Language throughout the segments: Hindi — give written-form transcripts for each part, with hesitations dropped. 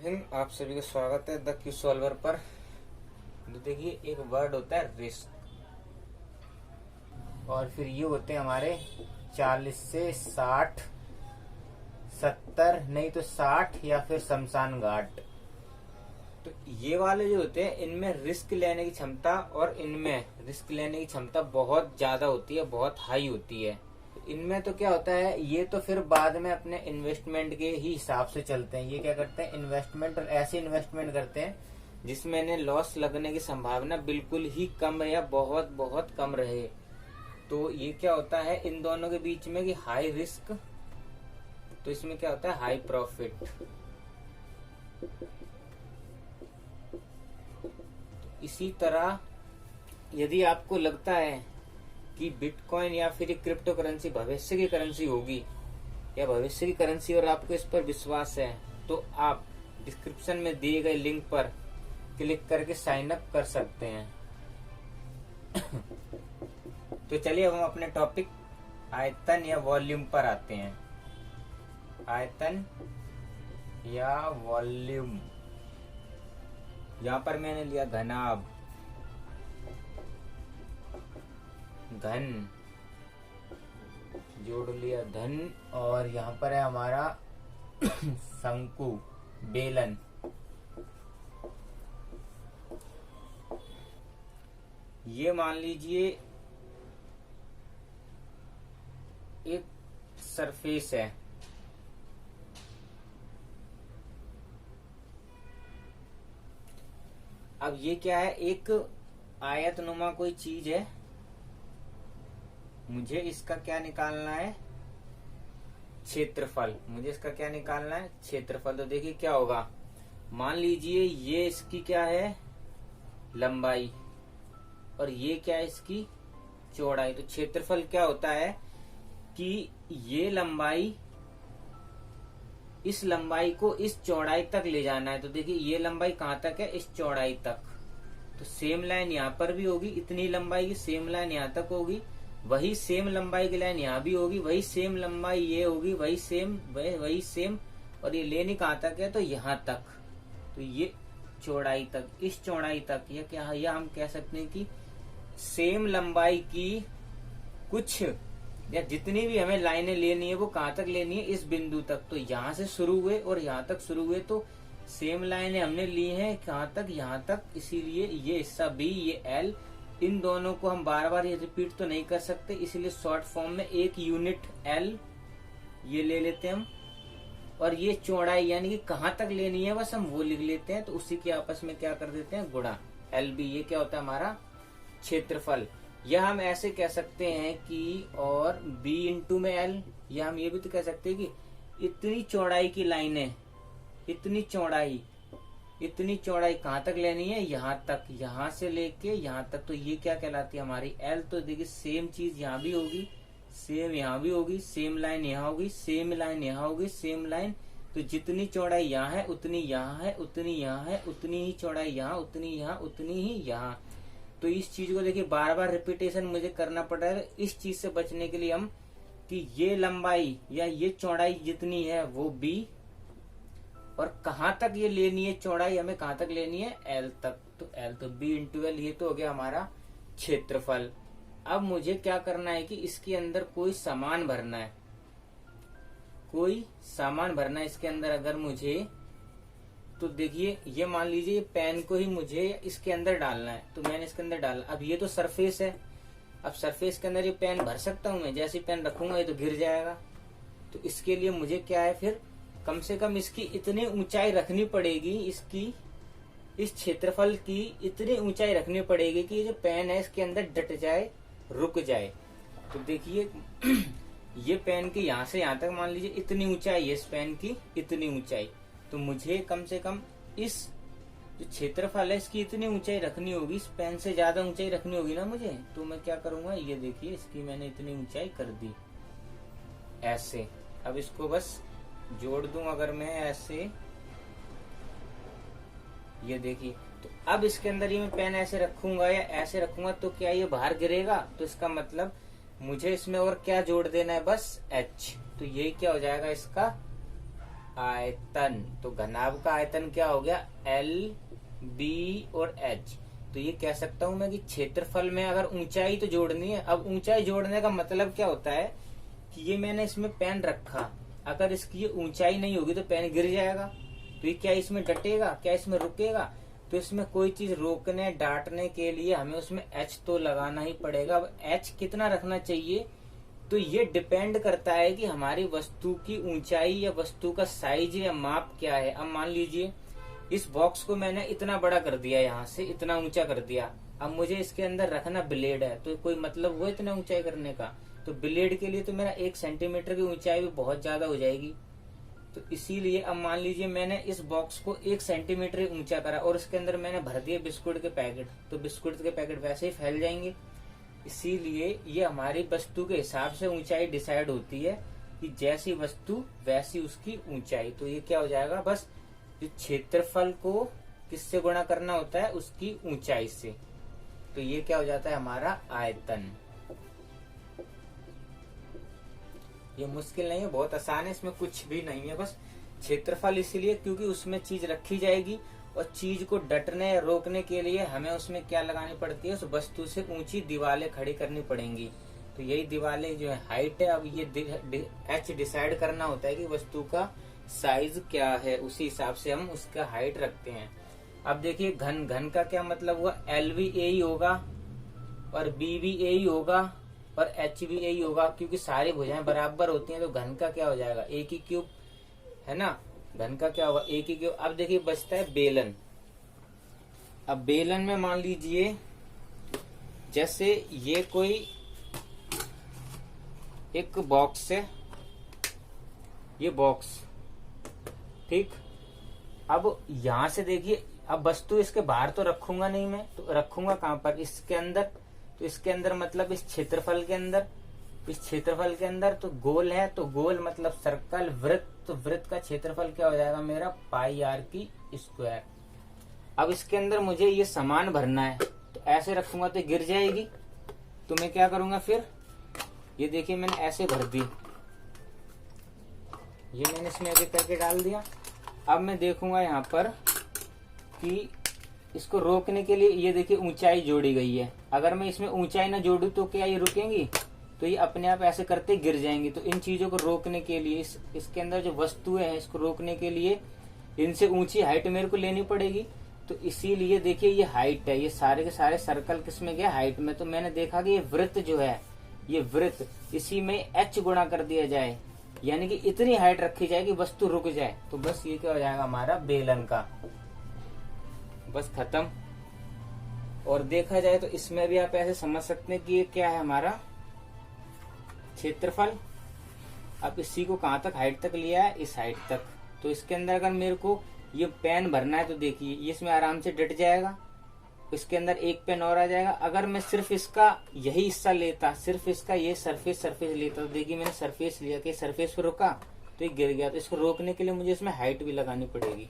आप सभी का स्वागत है द क्यू सॉल्वर पर। तो देखिए, एक वर्ड होता है रिस्क, और फिर ये होते हैं हमारे 40 से 60, 70 नहीं तो 60 या फिर शमशान घाट। तो ये वाले जो होते हैं इनमें रिस्क लेने की क्षमता, और इनमें रिस्क लेने की क्षमता बहुत ज्यादा होती है, बहुत हाई होती है। इनमें तो क्या होता है, ये तो फिर बाद में अपने इन्वेस्टमेंट के ही हिसाब से चलते हैं। ये क्या करते हैं, इन्वेस्टमेंट, और ऐसे इन्वेस्टमेंट करते हैं जिसमें इन्हें लॉस लगने की संभावना बिल्कुल ही कम या बहुत बहुत कम रहे। तो ये क्या होता है इन दोनों के बीच में कि हाई रिस्क, तो इसमें क्या होता है हाई प्रॉफिट। इसी तरह यदि आपको लगता है कि बिटकॉइन या फिर क्रिप्टो करेंसी भविष्य की करेंसी होगी या भविष्य की करेंसी, और आपको इस पर विश्वास है, तो आप डिस्क्रिप्शन में दिए गए लिंक पर क्लिक करके साइन अप कर सकते हैं। तो चलिए अब हम अपने टॉपिक आयतन या वॉल्यूम पर आते हैं। आयतन या वॉल्यूम, यहां पर मैंने लिया घनाभ, घन जोड़ लिया धन, और यहाँ पर है हमारा शंकु, बेलन। ये मान लीजिए एक सरफेस है, अब ये क्या है, एक आयतनुमा कोई चीज है, मुझे इसका क्या निकालना है, क्षेत्रफल। मुझे इसका क्या निकालना है, क्षेत्रफल। तो देखिए क्या होगा, मान लीजिए ये इसकी क्या है, लंबाई, और ये क्या है, इसकी चौड़ाई। तो क्षेत्रफल क्या होता है कि ये लंबाई, इस लंबाई को इस चौड़ाई तक ले जाना है। तो देखिए ये लंबाई कहाँ तक है, इस चौड़ाई तक। तो सेम लाइन यहाँ पर भी होगी, इतनी लंबाई की सेम लाइन यहाँ तक होगी, वही सेम लंबाई की लाइन यहाँ भी होगी, वही सेम लंबाई ये होगी, वही सेम, और ये लेनी कहाँ तक है, तो यहाँ तक। तो ये चौड़ाई तक, इस चौड़ाई तक, या क्या, या हम कह सकते हैं कि सेम लंबाई की कुछ या जितनी भी हमें लाइनें लेनी है वो कहाँ तक लेनी है, इस बिंदु तक। तो यहाँ से शुरू हुए और यहाँ तक शुरू हुए, तो सेम लाइनें हमने ली हैं कहाँ तक, यहाँ तक। इसीलिए ये हिस्सा बी, ये एल, इन दोनों को हम बार बार ये रिपीट तो नहीं कर सकते, इसलिए शॉर्ट फॉर्म में एक यूनिट एल ये ले लेते हैं हम, और ये चौड़ाई यानी कि कहाँ तक लेनी है बस हम वो लिख लेते हैं। तो उसी के आपस में क्या कर देते हैं, गुणा एल बी। ये क्या होता है हमारा क्षेत्रफल। या हम ऐसे कह सकते हैं कि और बी इंटू में एल, या हम ये भी तो कह सकते हैं कि इतनी चौड़ाई की लाइन है, इतनी चौड़ाई कहाँ तक लेनी है, यहाँ तक, यहाँ से लेके यहाँ तक। तो ये क्या कहलाती है हमारी एल। तो देखिए सेम चीज यहाँ भी होगी, सेम यहाँ भी होगी, सेम लाइन यहाँ होगी, सेम लाइन यहाँ होगी, सेम लाइन। तो जितनी चौड़ाई यहाँ है उतनी यहाँ है, उतनी यहाँ है, उतनी ही चौड़ाई यहाँ, उतनी यहाँ, उतनी ही यहाँ। तो इस चीज को देखिए बार बार रिपीटेशन मुझे करना पड़ रहा है इस चीज से बचने के लिए हम, कि ये लंबाई या ये चौड़ाई जितनी है वो बी, और कहाँ तक ये लेनी है चौड़ाई, हमें कहाँ तक लेनी है, एल तक। तो एल, तो बी इंटू एल, ये तो हो गया हमारा क्षेत्रफल। अब मुझे क्या करना है कि इसके अंदर कोई सामान भरना है, कोई सामान भरना है इसके अंदर अगर मुझे। तो देखिए ये मान लीजिए ये पेन को ही मुझे इसके अंदर डालना है, तो मैंने इसके अंदर डाला। अब ये तो सरफेस है, अब सरफेस के अंदर ये पेन भर सकता हूं मैं, जैसे पेन रखूंगा ये तो गिर जाएगा। तो इसके लिए मुझे क्या है, फिर कम से कम इसकी इतनी ऊंचाई रखनी पड़ेगी, इसकी इस क्षेत्रफल की इतनी ऊंचाई रखनी पड़ेगी कि ये जो पेन है इसके अंदर डट जाए, रुक जाए। तो देखिए ये पेन की यहाँ से यहाँ तक मान लीजिए इतनी ऊंचाई है, इस पेन की इतनी ऊंचाई। तो मुझे कम से कम इस जो क्षेत्रफल है इसकी इतनी ऊंचाई रखनी होगी, इस पेन से ज्यादा ऊंचाई रखनी होगी ना मुझे। तो मैं क्या करूंगा, ये देखिए इसकी मैंने इतनी ऊंचाई कर दी ऐसे। अब इसको बस जोड़ दूं अगर मैं ऐसे, ये देखिए। तो अब इसके अंदर ये मैं पेन ऐसे रखूंगा या ऐसे रखूंगा तो क्या ये बाहर गिरेगा, तो इसका मतलब मुझे इसमें और क्या जोड़ देना है, बस एच। तो ये क्या हो जाएगा इसका आयतन। तो घनाभ का आयतन क्या हो गया, एल बी और एच। तो ये कह सकता हूं मैं कि क्षेत्रफल में अगर ऊंचाई तो जोड़नी है। अब ऊंचाई जोड़ने का मतलब क्या होता है कि ये मैंने इसमें पेन रखा, अगर इसकी ये ऊंचाई नहीं होगी तो पेन गिर जाएगा। तो ये क्या इसमें डटेगा, क्या इसमें रुकेगा? तो इसमें कोई चीज रोकने डांटने के लिए हमें उसमें एच तो लगाना ही पड़ेगा। अब एच कितना रखना चाहिए, तो ये डिपेंड करता है कि हमारी वस्तु की ऊंचाई या वस्तु का साइज या माप क्या है। अब मान लीजिए इस बॉक्स को मैंने इतना बड़ा कर दिया, यहाँ से इतना ऊंचा कर दिया। अब मुझे इसके अंदर रखना ब्लेड है, तो कोई मतलब हुआ इतना ऊंचाई करने का? तो ब्लेड के लिए तो मेरा 1 सेंटीमीटर की ऊंचाई भी बहुत ज्यादा हो जाएगी। तो इसीलिए अब मान लीजिए मैंने इस बॉक्स को 1 सेंटीमीटर ऊंचा करा और इसके अंदर मैंने भर दिए बिस्कुट के पैकेट, तो बिस्कुट के पैकेट वैसे ही फैल जाएंगे। इसीलिए ये हमारी वस्तु के हिसाब से ऊंचाई डिसाइड होती है कि जैसी वस्तु वैसी उसकी ऊंचाई। तो ये क्या हो जाएगा, बस क्षेत्रफल को किससे गुणा करना होता है, उसकी ऊंचाई से। तो ये क्या हो जाता है हमारा आयतन। ये मुश्किल नहीं है, बहुत आसान है, इसमें कुछ भी नहीं है। बस क्षेत्रफल इसलिए क्योंकि उसमें चीज रखी जाएगी और चीज को डटने या रोकने के लिए हमें उसमें क्या लगानी पड़ती है, उस वस्तु से ऊंची दीवारें खड़ी करनी पड़ेंगी। तो यही दीवारें जो है हाइट है। अब ये एच डिसाइड करना होता है कि वस्तु का साइज क्या है, उसी हिसाब से हम उसका हाइट रखते हैं। अब देखिए घन, घन का क्या मतलब हुआ, एल भी ए ही होगा और बी भी ए ही होगा और एच भी ए ही होगा, क्योंकि सारी भुजाएं बराबर होती हैं। तो घन का क्या हो जाएगा, ए की क्यूब, है ना। घन का क्या होगा, ए की क्यूब। अब देखिए बचता है बेलन। अब बेलन में मान लीजिए जैसे ये कोई एक बॉक्स है, ये बॉक्स, ठीक। अब यहां से देखिए, अब वस्तु इसके बाहर तो रखूंगा नहीं मैं, तो रखूंगा कहां पर, इसके अंदर। तो इसके अंदर मतलब इस क्षेत्रफल के अंदर, इस क्षेत्रफल के अंदर। तो गोल है, तो गोल मतलब सर्कल, वृत्त, तो वृत्त का क्षेत्रफल क्या हो जाएगा मेरा, पाई आर की स्क्वायर। अब इसके अंदर मुझे ये सामान भरना है, तो ऐसे रखूंगा तो गिर जाएगी। तो मैं क्या करूंगा फिर, ये देखिए मैंने ऐसे भर दी, ये मैंने इसमें एक करके डाल दिया। अब मैं देखूंगा यहाँ पर कि इसको रोकने के लिए ये देखिए ऊंचाई जोड़ी गई है। अगर मैं इसमें ऊंचाई ना जोड़ू तो क्या ये रुकेंगी, तो ये अपने आप ऐसे करते गिर जाएंगी। तो इन चीजों को रोकने के लिए इसके अंदर जो वस्तुएं हैं इसको रोकने के लिए इनसे ऊंची हाइट मेरे को लेनी पड़ेगी। तो इसीलिए देखिए ये हाइट है, ये सारे के सारे सर्कल किस में गया, हाइट में। तो मैंने देखा कि ये वृत्त जो है, ये वृत्त, इसी में एच गुणा कर दिया जाए, यानी कि इतनी हाइट रखी जाए कि वस्तु रुक जाए। तो बस ये क्या हो जाएगा हमारा बेलन का, बस खत्म। और देखा जाए तो इसमें भी आप ऐसे समझ सकते हैं कि ये क्या है हमारा क्षेत्रफल। अब इसी को कहां तक, हाइट तक लिया है, इस हाइट तक। तो इसके अंदर अगर मेरे को ये पेन भरना है तो देखिए ये इसमें आराम से डट जाएगा, इसके अंदर एक पेन और आ जाएगा। अगर मैं सिर्फ इसका यही हिस्सा लेता, सिर्फ इसका ये सरफेस लेता, तो देखिए मैंने सरफेस लिया कि सरफेस पे रुका तो ये गिर गया। तो इसको रोकने के लिए मुझे इसमें हाइट भी लगानी पड़ेगी,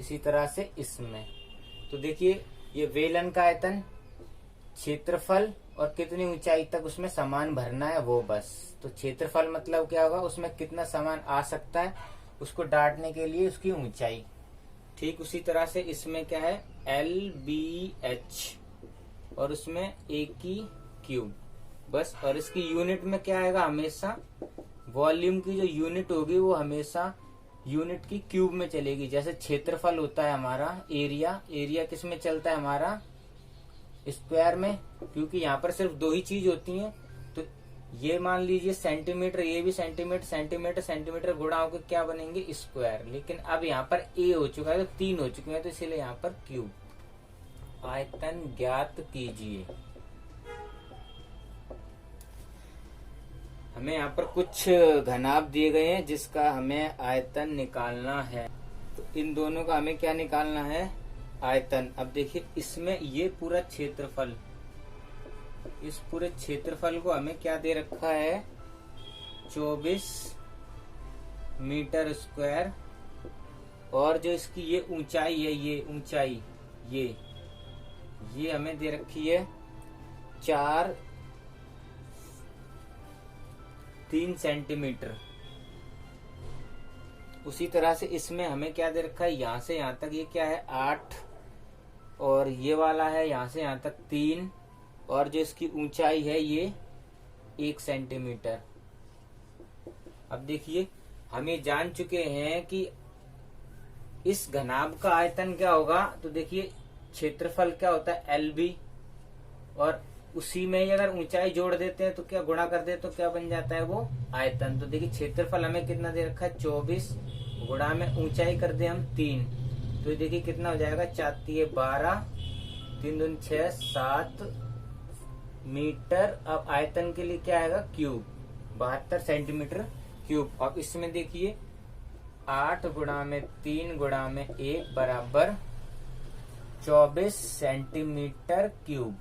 इसी तरह से इसमें। तो देखिए ये बेलन का आयतन, क्षेत्रफल और कितनी ऊंचाई तक उसमें सामान भरना है वो बस। तो क्षेत्रफल मतलब क्या होगा, उसमें कितना सामान आ सकता है, उसको डांटने के लिए उसकी ऊंचाई। ठीक उसी तरह से इसमें क्या है, एल बी एच और उसमें ए की क्यूब बस। और इसकी यूनिट में क्या आएगा, हमेशा वॉल्यूम की जो यूनिट होगी वो हमेशा यूनिट की क्यूब में चलेगी। जैसे क्षेत्रफल होता है हमारा एरिया, एरिया किस में चलता है हमारा, स्क्वायर में, क्योंकि यहाँ पर सिर्फ दो ही चीज होती हैं। तो ये मान लीजिए सेंटीमीटर, ये भी सेंटीमीटर, सेंटीमीटर सेंटीमीटर गुणा होकर क्या बनेंगे, स्क्वायर। लेकिन अब यहाँ पर ए हो चुका है तो 3 हो चुके हैं, तो इसीलिए यहाँ पर क्यूब। आयतन ज्ञात कीजिए। हमें यहाँ पर कुछ घनाभ दिए गए हैं जिसका हमें आयतन निकालना है। तो इन दोनों का हमें क्या निकालना है, आयतन। अब देखिए इसमें ये पूरा क्षेत्रफल, इस पूरे क्षेत्रफल को हमें क्या दे रखा है, 24 मीटर स्क्वायर। और जो इसकी ये ऊंचाई है, ये ऊंचाई, ये हमें दे रखी है 3 सेंटीमीटर। उसी तरह से इसमें हमें क्या दे रखा है, यहाँ से यहाँ तक ये क्या है 8, और ये वाला है यहाँ से यहाँ तक 3, और जो इसकी ऊंचाई है ये 1 सेंटीमीटर। अब देखिए हम ये जान चुके हैं कि इस घनाभ का आयतन क्या होगा। तो देखिए क्षेत्रफल क्या होता है LB, और उसी में ही अगर ऊंचाई जोड़ देते हैं तो क्या गुणा कर दे तो क्या बन जाता है वो आयतन। तो देखिए क्षेत्रफल हमें कितना दे रखा है 24, गुणा में ऊंचाई कर दे हम 3, तो देखिए कितना हो जाएगा 4 × 12, 3 दूनी 6, 7 मीटर। अब आयतन के लिए क्या आएगा क्यूब, 72 सेंटीमीटर क्यूब। अब इसमें देखिए 8 गुणा में 3 गुणा में 1 बराबर 24 सेंटीमीटर क्यूब।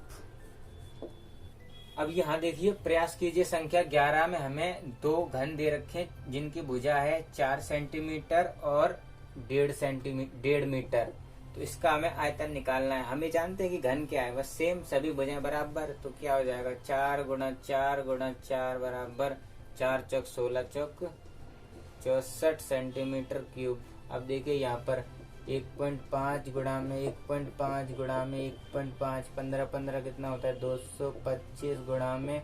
अब यहाँ देखिए प्रयास कीजिए संख्या 11 में हमें 2 घन दे रखे जिनकी भुजा है 4 सेंटीमीटर और 1.5 मीटर। तो इसका हमें आयतन निकालना है। हमें जानते हैं कि घन क्या है, बस सेम सभी भुजाएं बराबर। तो क्या हो जाएगा 4 × 4 × 4 बराबर 4 × 16 = 64 सेंटीमीटर क्यूब। अब देखिए यहाँ पर 1.5 गुणा में 1.5 गुणा में 1.5 15 15 कितना होता है 225 गुणा में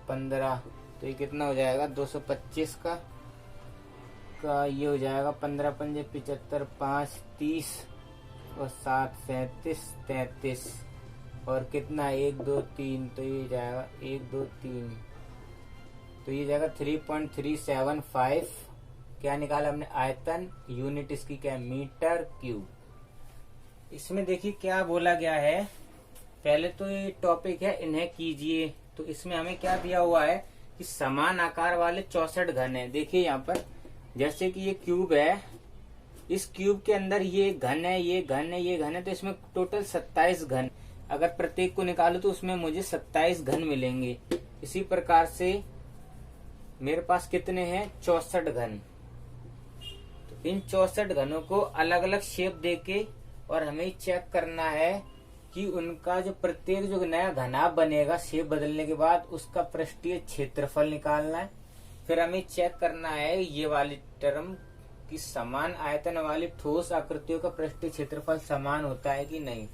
15। तो ये कितना हो जाएगा 225 का ये हो जाएगा 15 × 5 = 75, 5 = 30 और 7 × 37 33, और कितना 1 2 3, तो ये जाएगा 1 2 3, तो ये जाएगा 3.375। क्या निकाला हमने आयतन, यूनिट इसकी क्या है मीटर क्यूब। इसमें देखिए क्या बोला गया है, पहले तो ये टॉपिक है इन्हें कीजिए। तो इसमें हमें क्या दिया हुआ है कि समान आकार वाले 64 घन है। देखिए यहाँ पर जैसे कि ये क्यूब है, इस क्यूब के अंदर ये घन है, ये घन है, ये घन है, तो इसमें टोटल 27 घन। अगर प्रत्येक को निकालू तो उसमें मुझे 27 घन मिलेंगे। इसी प्रकार से मेरे पास कितने हैं 64 घन। तो इन 64 घनों को अलग अलग शेप देके और हमें चेक करना है कि उनका जो प्रत्येक जो नया घनाभ बनेगा शेप बदलने के बाद उसका पृष्ठीय क्षेत्रफल निकालना है। फिर हमें चेक करना है ये वाली टर्म कि समान आयतन वाली ठोस आकृतियों का पृष्ठीय क्षेत्रफल समान होता है कि नहीं।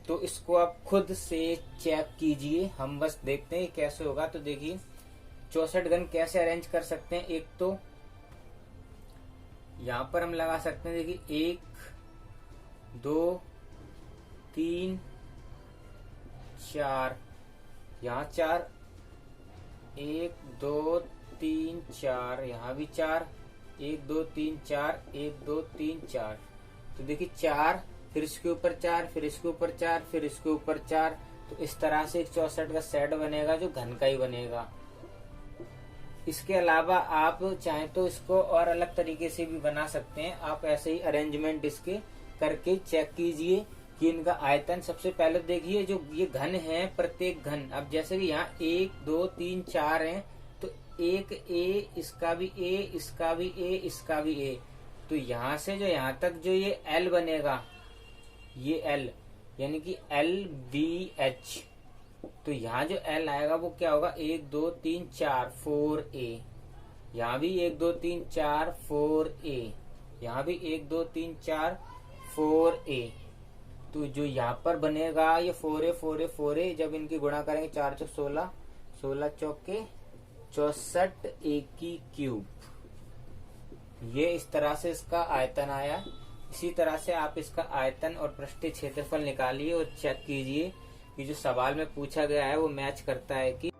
तो इसको आप खुद से चेक कीजिए, हम बस देखते हैं कैसे होगा। तो देखिए 64 घन कैसे अरेंज कर सकते हैं। एक तो यहाँ पर हम लगा सकते हैं, देखिए 1 2 3 4, यहाँ 4, 1 2 3 4, यहाँ भी 4, 1 2 3 4, 1 2 3 4। तो देखिए 4, फिर इसके ऊपर 4, फिर इसके ऊपर 4, फिर इसके ऊपर 4। तो इस तरह से एक 64 का सेट बनेगा जो घन का ही बनेगा। इसके अलावा आप चाहें तो इसको और अलग तरीके से भी बना सकते हैं। आप ऐसे ही अरेंजमेंट इसके करके चेक कीजिए कि इनका आयतन। सबसे पहले देखिए जो ये घन है प्रत्येक घन, अब जैसे कि यहाँ 1 2 3 4 हैं, तो एक ए, इसका भी ए, इसका भी ए, इसका भी ए। तो यहाँ से जो यहाँ तक जो ये L बनेगा, ये L यानी कि LBH। तो यहाँ जो L आएगा वो क्या होगा 1 2 3 4 4A। यहाँ भी 1 2 3 4 4A, यहाँ भी 1 2 3 4 4A। तो जो यहाँ पर बनेगा ये 4A 4A 4A, जब इनकी गुणा करेंगे 4 × 16, 16 × 64 A की क्यूब। ये इस तरह से इसका आयतन आया। इसी तरह से आप इसका आयतन और पृष्ठीय क्षेत्रफल निकालिए और चेक कीजिए कि जो सवाल में पूछा गया है वो मैच करता है कि